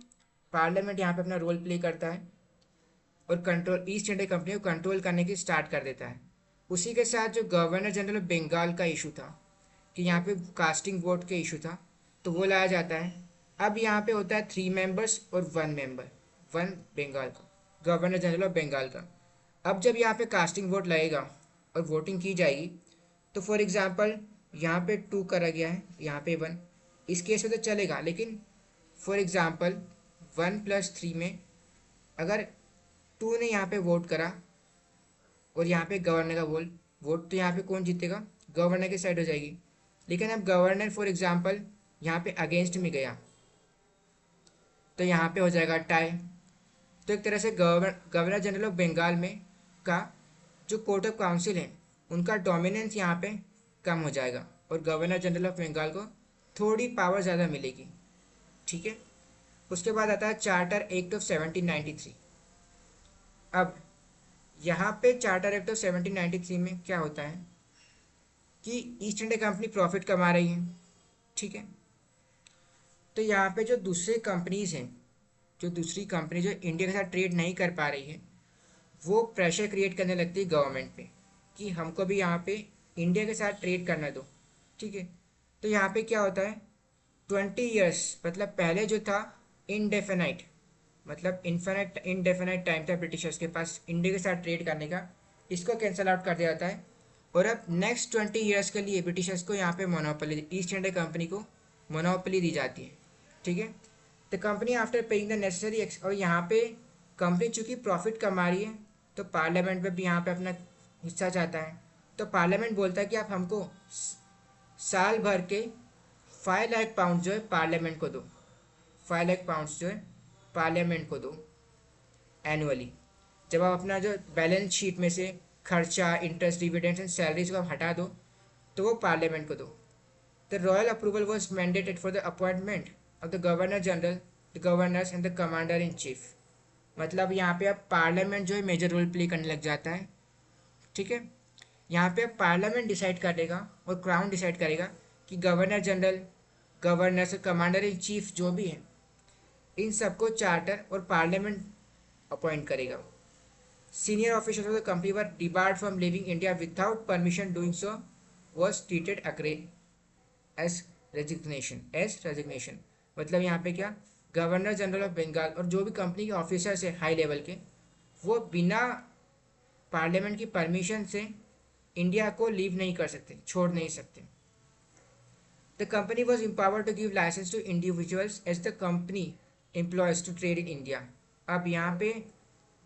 पार्लियामेंट यहाँ पे अपना रोल प्ले करता है और कंट्रोल ईस्ट इंडिया कंपनी को कंट्रोल करने की स्टार्ट कर देता है। उसी के साथ जो गवर्नर जनरल ऑफ बंगाल का इशू था कि यहाँ पे कास्टिंग वोट के इशू था तो वो लाया जाता है। अब यहाँ पे होता है 3 मेंबर्स और 1 मेंबर, 1 बंगाल का, गवर्नर जनरल ऑफ बंगाल का। अब जब यहाँ पे कास्टिंग वोट लगेगा और वोटिंग की जाएगी तो फॉर एग्जांपल यहाँ पे 2 करा गया है, यहाँ पे 1, इस केस में तो चलेगा, लेकिन फॉर एग्जांपल 1+3 में अगर 2 ने यहाँ पे वोट करा और यहाँ पे गवर्नर का वोट तो यहाँ पे कौन जीतेगा, गवर्नर की साइड हो जाएगी। लेकिन अब गवर्नर फॉर एग्जांपल यहाँ पे अगेंस्ट में गया तो यहाँ पे हो जाएगा टाई। तो एक तरह से गवर्नर जनरल ऑफ बंगाल में का जो कोर्ट ऑफ काउंसिल है उनका डोमिनेंस यहाँ पे कम हो जाएगा और गवर्नर जनरल ऑफ बंगाल को थोड़ी पावर ज़्यादा मिलेगी। ठीक है, उसके बाद आता है चार्टर एक्ट ऑफ 1793। अब यहाँ पे चार्टर एक्ट ऑफ 1793 में क्या होता है कि ईस्ट इंडिया कंपनी प्रॉफिट कमा रही है। ठीक है, तो यहाँ पे जो दूसरी कंपनी जो इंडिया के साथ ट्रेड नहीं कर पा रही है वो प्रेशर क्रिएट करने लगती है गवर्नमेंट पे कि हमको भी यहाँ पे इंडिया के साथ ट्रेड करना दो। ठीक है, तो यहाँ पे क्या होता है, 20 ईयर्स, मतलब पहले जो था इनडेफिनाइट, मतलब इनडेफिनाइट टाइम था ब्रिटिशर्स के पास इंडिया के साथ ट्रेड करने का, इसको कैंसिल आउट कर दिया जाता है और अब नेक्स्ट 20 ईयर्स के लिए ब्रिटिशर्स को यहाँ पे मोनोपोली, ईस्ट इंडिया कंपनी को मोनोपोली दी जाती है। ठीक है, the company after paying the necessary, और यहाँ पे कंपनी चूँकि प्रॉफिट कमा रही है तो पार्लियामेंट में भी यहाँ पे अपना हिस्सा चाहता है। तो पार्लियामेंट बोलता है कि आप हमको साल भर के 5 लाख पाउंड जो है पार्लियामेंट को दो, 5 लाख पाउंड्स जो है पार्लियामेंट को दो एनुअली। जब आप अपना जो बैलेंस शीट में से खर्चा, इंटरेस्ट, डिविडेंड्स एंड सैलरीज को आप हटा दो तो वो पार्लियामेंट को दो। The royal approval was mandated for the appointment of the Governor General the governors and the commander in chief. मतलब यहाँ पे अब पार्लियामेंट जो है मेजर रोल प्ले करने लग जाता है। ठीक है, यहाँ पे अब पार्लियामेंट डिसाइड करेगा और क्राउन डिसाइड करेगा कि governor general, governors, commander in chief जो भी है, इन सबको चार्टर और पार्लियामेंट अपॉइंट करेगा। Senior officials of the company were debarred from leaving India without permission. Doing so was treated as resignation। मतलब यहाँ पे क्या, गवर्नर जनरल ऑफ बंगाल और जो भी कंपनी के ऑफिसर्स है हाई लेवल के, वो बिना पार्लियामेंट की परमिशन से इंडिया को लीव नहीं कर सकते, छोड़ नहीं सकते। The company was empowered to give licence to individuals as the company employees to trade in India. अब यहाँ पे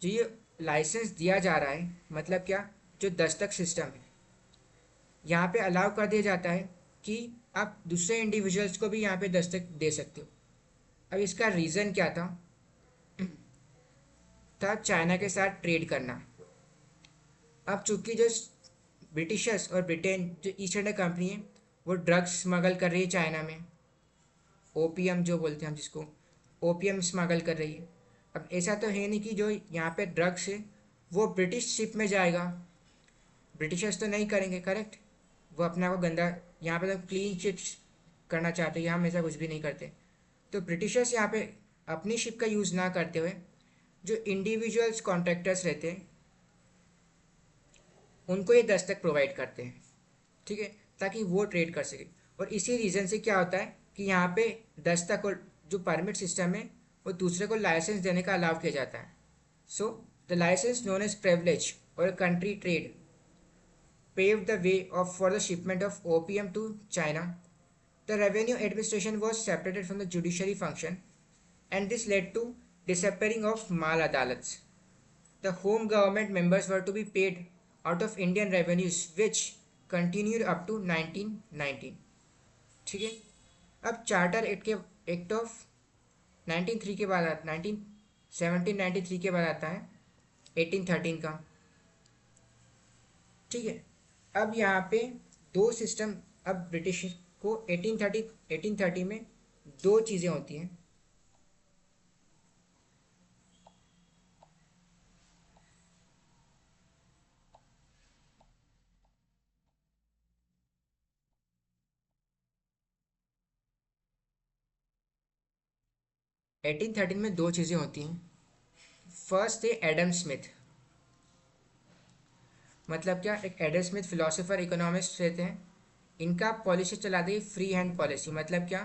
जो ये लाइसेंस दिया जा रहा है, मतलब क्या, जो दस्तक सिस्टम है, यहाँ पे अलाउ कर दिया जाता है कि आप दूसरे इंडिविजुअल्स को भी यहाँ पे दस्तक दे सकते हो। अब इसका रीज़न क्या था? चाइना के साथ ट्रेड करना। अब चूंकि जो ब्रिटिशर्स और ब्रिटेन जो ईस्ट इंडिया कंपनी है, वो ड्रग्स स्मगल कर रही है चाइना में, ओपीएम जो बोलते हैं हम जिसको, ओपीएम स्मगल कर रही है। अब ऐसा तो है नहीं कि जो यहाँ पे ड्रग्स है वो ब्रिटिश शिप में जाएगा, ब्रिटिशर्स तो नहीं करेंगे, करेक्ट। वो अपना को गंदा, यहाँ पे तो क्लीन शिप्स करना चाहते हैं, हम ऐसा कुछ भी नहीं करते। तो ब्रिटिशर्स यहाँ पे अपनी शिप का यूज़ ना करते हुए जो इंडिविजुअल्स कॉन्ट्रैक्टर्स रहते हैं उनको ये दस्तक प्रोवाइड करते हैं। ठीक है, ताकि वो ट्रेड कर सके। और इसी रीज़न से क्या होता है कि यहाँ पे दस्तक और जो परमिट सिस्टम है वो दूसरे को लाइसेंस देने का अलाउ किया जाता है। So the licence known as privilege और country trade paved the way for the shipment of opium to China. The revenue administration was separated from the judiciary function, and this led to disappearing of mal adalats. The home government members were to be paid out of Indian revenues, which continued up to 1919। ठीक है, अब charter act of 1903 के बाद 1793 के बाद आता है 1813 का। ठीक है, अब यहाँ पे दो सिस्टम, अब ब्रिटिश को 1830 में दो चीज़ें होती हैं। एटीन थर्टीन में दो चीज़ें होती हैं। फर्स्ट थे एडम स्मिथ। मतलब क्या, एक एडम स्मिथ फिलोसोफर इकोनॉमिस्ट रहते हैं, इनका पॉलिसी चला दी फ्री हैंड पॉलिसी। मतलब क्या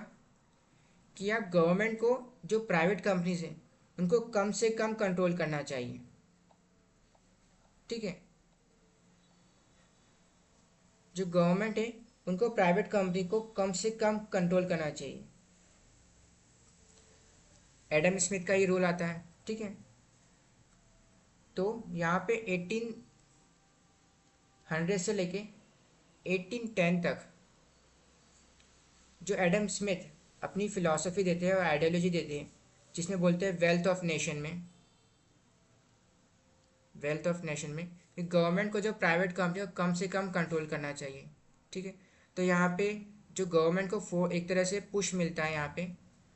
कि आप गवर्नमेंट को जो प्राइवेट कंपनीज हैं उनको कम से कम कंट्रोल करना चाहिए। ठीक है, जो गवर्नमेंट है उनको प्राइवेट कंपनी को कम से कम कंट्रोल करना चाहिए। एडम स्मिथ का ये रोल आता है। ठीक है, तो यहाँ पे 1800 से लेके 1810 तक जो एडम स्मिथ अपनी फिलॉसफी देते हैं और आइडियोलॉजी देते हैं, जिसमें बोलते हैं वेल्थ ऑफ नेशन में, वेल्थ ऑफ नेशन में कि गवर्नमेंट को जो प्राइवेट कंपनी को कम से कम कंट्रोल करना चाहिए। ठीक है, तो यहाँ पे जो गवर्नमेंट को एक तरह से पुश मिलता है यहाँ पे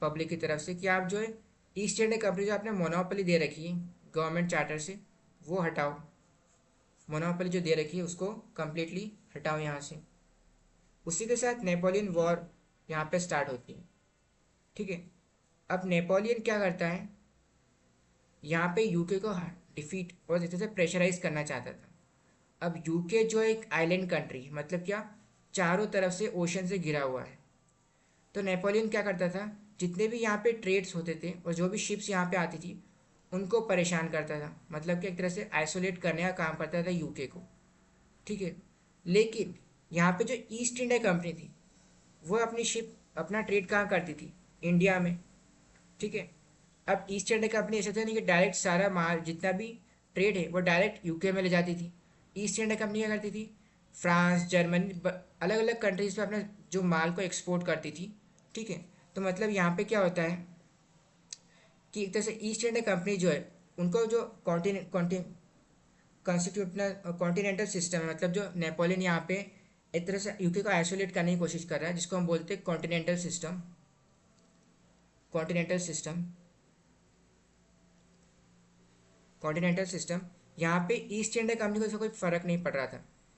पब्लिक की तरफ से कि आप जो है ईस्ट इंडिया कंपनी जो आपने मोनोपोली दे रखी है गवर्नमेंट चार्टर से, वो हटाओ। मोनोपोली जो दे रखी है उसको कम्प्लीटली हटाओ यहाँ से। उसी के साथ नेपोलियन वॉर यहाँ पे स्टार्ट होती है। ठीक है, अब नेपोलियन क्या करता है, यहाँ पे यूके को डिफीट और इस तरह से प्रेशराइज करना चाहता था। अब यूके जो एक आइलैंड कंट्री, मतलब क्या, चारों तरफ से ओशन से घिरा हुआ है। तो नेपोलियन क्या करता था, जितने भी यहाँ पे ट्रेड्स होते थे और जो भी शिप्स यहाँ पे आती थी उनको परेशान करता था। मतलब कि एक तरह से आइसोलेट करने का काम करता था यूके को। ठीक है, लेकिन यहाँ पे जो ईस्ट इंडिया कंपनी थी वो अपनी शिप, अपना ट्रेड कहाँ करती थी, इंडिया में। ठीक है, अब ईस्ट इंडिया कंपनी ऐसा था नहीं कि डायरेक्ट सारा माल जितना भी ट्रेड है वो डायरेक्ट यूके में ले जाती थी। ईस्ट इंडिया कंपनी क्या करती थी, फ्रांस, जर्मनी, अलग अलग कंट्रीज पे अपने जो माल को एक्सपोर्ट करती थी। ठीक है, तो मतलब यहाँ पे क्या होता है कि एक तरह से ईस्ट इंडिया कंपनी जो है उनको जो कॉन्टिनेंटल सिस्टम है, मतलब जो नेपोलियन यहाँ पे एक तरह से यूके को आइसोलेट करने की कोशिश कर रहा है, जिसको हम बोलते हैं कॉन्टिनेंटल सिस्टम। कॉन्टिनेंटल सिस्टम, यहाँ पे ईस्ट इंडिया कंपनी को इसका कोई फ़र्क नहीं पड़ रहा था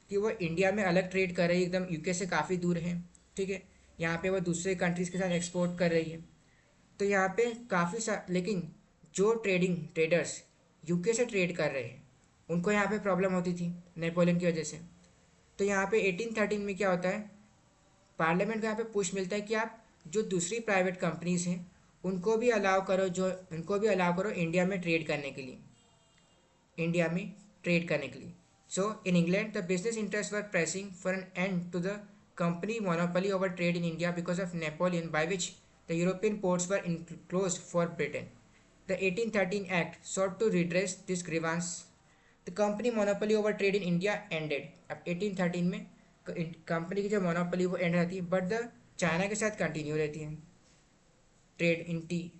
कि वो इंडिया में अलग ट्रेड कर रही है, एकदम यूके से काफ़ी दूर है, ठीक है। यहाँ पे वो दूसरे कंट्रीज़ के साथ एक्सपोर्ट कर रही है, तो यहाँ पे लेकिन जो ट्रेडर्स यूके से ट्रेड कर रहे हैं उनको यहाँ पे प्रॉब्लम होती थी नेपोलियन की वजह से। तो यहाँ पे 1813 में क्या होता है, पार्लियामेंट को यहाँ पे पुश मिलता है कि आप जो दूसरी प्राइवेट कंपनीज हैं उनको भी अलाउ करो इंडिया में ट्रेड करने के लिए, so in England the business interest were pressing for an end to the company monopoly over trade in India because of Napoleon, by which the European ports were closed for Britain. The 1813 Act sought to redress this grievance. The company monopoly over trade in India ended. अब 1813 में company की जो monopoly वो and रहती है, but the China के साथ continue रहती है trade in T.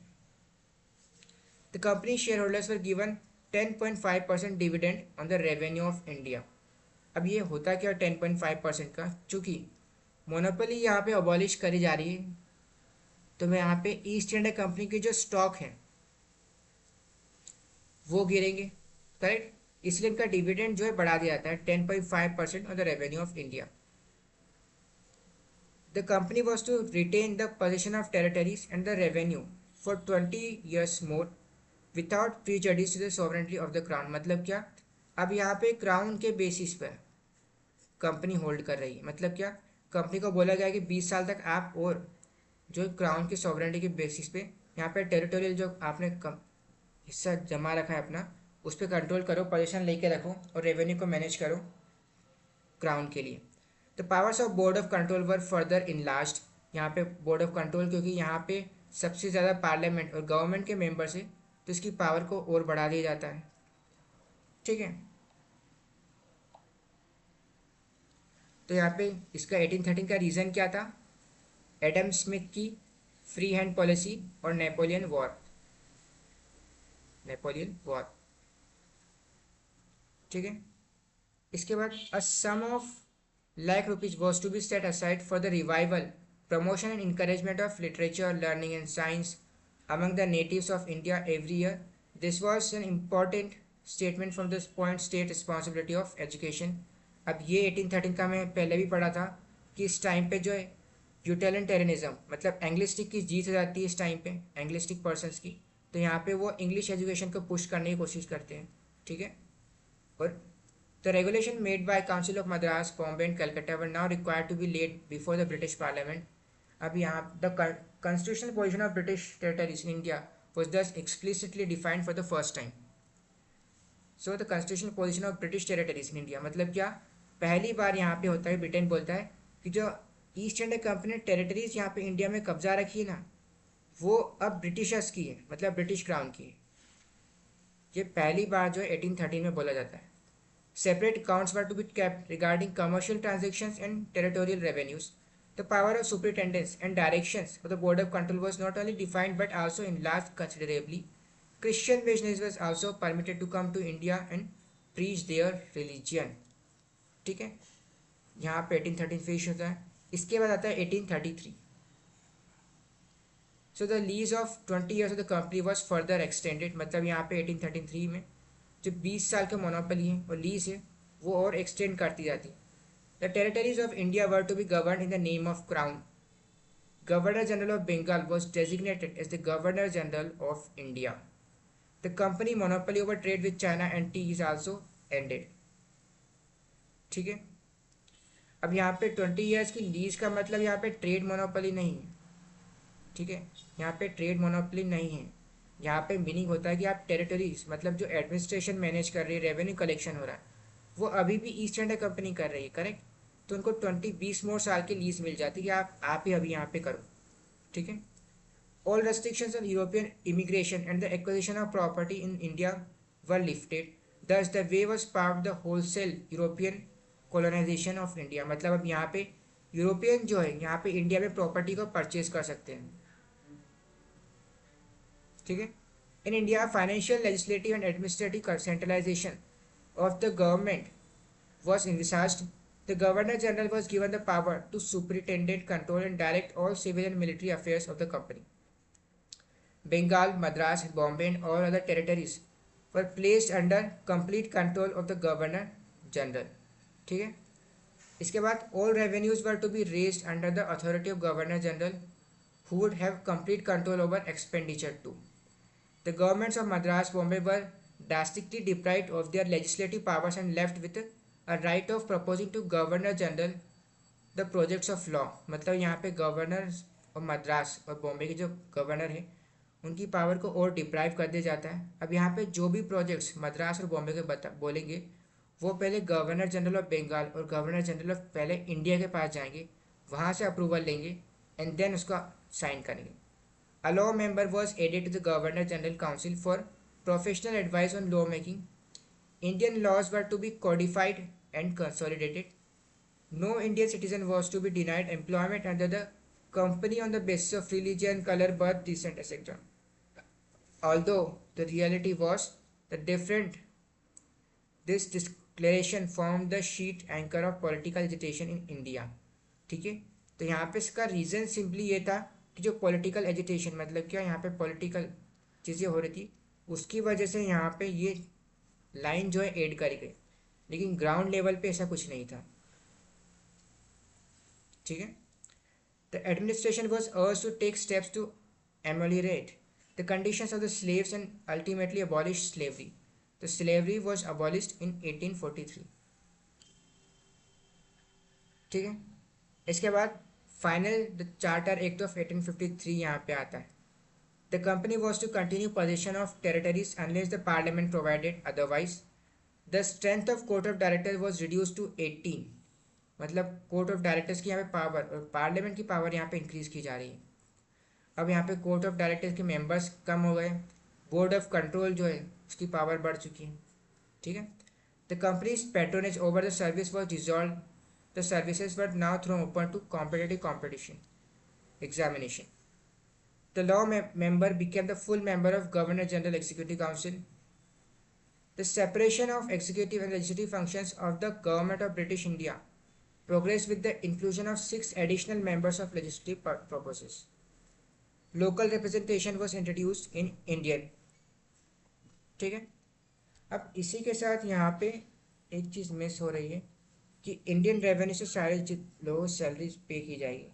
The company share holders were given 10.5% dividend on the revenue of India. अब ये होता क्या 10.5% का, चूँकि मोनोपोली यहाँ पे अबॉलिश करी जा रही है, तो मैं यहाँ पे ईस्ट इंडिया कंपनी के जो स्टॉक हैं वो गिरेंगे, करेक्ट। इसलिए इनका डिविडेंड जो है बढ़ा दिया जाता है 10.5% of the revenue of India. The company was to retain the position of territories and the revenue for 20 years more without prejudice to the sovereignty of the crown. मतलब क्या, अब यहाँ पे क्राउन के बेसिस पर कंपनी होल्ड कर रही है। मतलब क्या, कंपनी को बोला गया कि 20 साल तक आप और जो क्राउन की सॉवरेंटी के बेसिस पे यहाँ पे टेरिटोरियल जो आपने हिस्सा जमा रखा है अपना, उस पर कंट्रोल करो, पोजीशन लेके रखो और रेवेन्यू को मैनेज करो क्राउन के लिए। The powers of board of control were further enlarged. यहाँ पे बोर्ड ऑफ कंट्रोल, क्योंकि यहाँ पे सबसे ज़्यादा पार्लियामेंट और गवर्नमेंट के मेंबर्स है, तो इसकी पावर को और बढ़ा दिया जाता है, ठीक है। तो यहाँ पे इसका 1813 का रीज़न क्या था, एडम स्मिथ की फ्री हैंड पॉलिसी और नेपोलियन वॉर, ठीक है। इसके बाद a sum of lakh rupees was to be set aside for the revival, promotion and encouragement of literature, learning and science among the natives of India every year. This was an important statement from this point state responsibility of education. अब ये 1813 का मैं पहले भी पढ़ा था कि इस टाइम पे जो है यूटिलिटेरियनिज्म मतलब एंग्लिस्टिक की जीत हो जाती है इस टाइम पे, एंग्लिस्टिक पर्सनस की, तो यहाँ पे वो इंग्लिश एजुकेशन को पुश करने की कोशिश करते हैं, ठीक है। और the regulation made by council of Madras, Bombay and Calcutta were now required to be laid before the British parliament. अब यहाँ the constitutional position of British territories in India was thus explicitly defined for the first time. So the constitutional position of British territories in India मतलब क्या, पहली बार यहाँ पे होता है, Britain बोलता है कि जो ईस्ट इंडिया कंपनी ने टेरिटरीज यहाँ पे इंडिया में कब्जा रखी है ना, वो अब ब्रिटिशर्स की है, मतलब ब्रिटिश क्राउन की है। ये पहली बार जो है 1813 में बोला जाता है। Separate accounts were to be kept regarding commercial transactions and territorial revenues. The power of superintendence and directions of the Board of Control was not only defined but also enlarged considerably. Christian missionaries was also permitted to come to India and preach their religion. ठीक है, यहाँ पे 1813 finish होता है। इसके बाद आता है 1833. So the lease of 20 years of the company was further extended. मतलब यहाँ पे 1833 में जो 20 साल का मोनोपोली है और लीज है वो और एक्सटेंड करती जाती है। The territories of India were to be governed in the name of Crown. Governor General of Bengal was designated as the Governor General of India. The company monopoly over trade with China and tea is also ended. ठीक है, अब यहाँ पे 20 years की lease का मतलब यहाँ पे ट्रेड मोनोपोली नहीं है, ठीक है। यहाँ पे ट्रेड मोनोपोली नहीं है, यहाँ पे मीनिंग होता है कि आप टेरिटरीज मतलब जो एडमिनिस्ट्रेशन मैनेज कर रही है, रेवेन्यू कलेक्शन हो रहा है, वो अभी भी ईस्ट इंडिया कंपनी कर रही है, करेक्ट। तो उनको 20 मोर साल की लीज मिल जाती है कि आप ही अभी यहाँ पे करो, ठीक है। All restrictions on European immigration and the acquisition of property in India were lifted, thus the way was part the wholesale European colonisation of India. मतलब अब यहाँ पे यूरोपियन जो है यहाँ पे इंडिया में प्रॉपर्टी को परचेज कर सकते हैं, ठीक है। In India financial, legislative and administrative centralisation of the government was envisaged. The Governor General was given the power to superintend, control and direct all civil and military affairs of the company. Bengal, Madras, Bombay and all other territories were placed under complete control of the Governor General. ठीक है. इसके बाद all revenues were to be raised under the authority of Governor General who would have complete control over expenditure too. The governments of Madras, Bombay were drastically deprived of their legislative powers and left with a right of proposing to Governor General the projects of law. मतलब यहाँ पे governor और मद्रास और बॉम्बे के जो governor हैं उनकी power को और डिप्राइव कर दिया जाता है. अब यहाँ पे जो भी प्रोजेक्ट्स मद्रास और बॉम्बे के बोलेंगे वो पहले गवर्नर जनरल ऑफ बंगाल और गवर्नर जनरल ऑफ पहले इंडिया के पास जाएंगे, वहाँ से अप्रूवल लेंगे एंड देन उसका साइन करेंगे. A law member was added to the Governor General Council for professional advice on lawmaking. Indian laws were to be codified and consolidated. No Indian citizen was to be denied employment under the company on the basis of religion, color, birth, descent, etc. Although the reality was that different, this declaration formed the sheet anchor of political agitation in India. ठीक है. तो यहाँ पे इसका reason simply ये था कि जो पॉलिटिकल एजिटेशन मतलब क्या यहाँ पे पॉलिटिकल चीज़ें हो रही थी उसकी वजह से यहाँ पे ये लाइन जो है ऐड करी गई, लेकिन ग्राउंड लेवल पे ऐसा कुछ नहीं था. ठीक है. The administration was urged to take steps to ameliorate the conditions of the slaves and ultimately abolish slavery. The slavery was abolished in 1843. ठीक है. इसके बाद final the charter act of 1853 यहाँ पे आता है. The company was to continue position of territories unless the parliament provided otherwise. The strength of court of director was reduce to 18. मतलब court of directors की यहाँ पे पावर और parliament की पावर यहाँ पे इंक्रीज की जा रही है. अब यहाँ पे कोर्ट ऑफ डायरेक्टर्स के मेंबर्स कम हो गए, बोर्ड ऑफ कंट्रोल जो है उसकी पावर बढ़ चुकी है. ठीक है. The company's patronage over the service was dissolve. The services were now throw open to competitive competition examination. The law member became the full member of Governor General Executive Council. The separation of executive and legislative functions of the government of British India progressed with the inclusion of 6 additional members of legislative purposes. Local representation was introduced in Indian. ठीक है. अब इसी के साथ यहाँ पे एक चीज़ miss हो रही है कि इंडियन रेवेन्यू से सारे लोगों को सैलरी पे की जाएगी.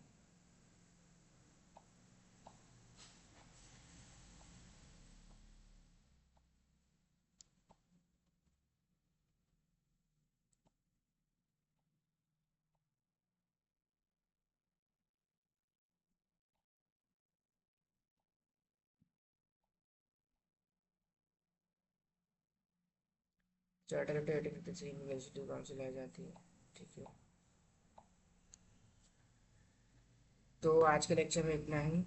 चार्टर ऑफ यूनिवर्सिटी काउंसिल आ जाती है. ठीक है. तो आज के लेक्चर में इतना ही.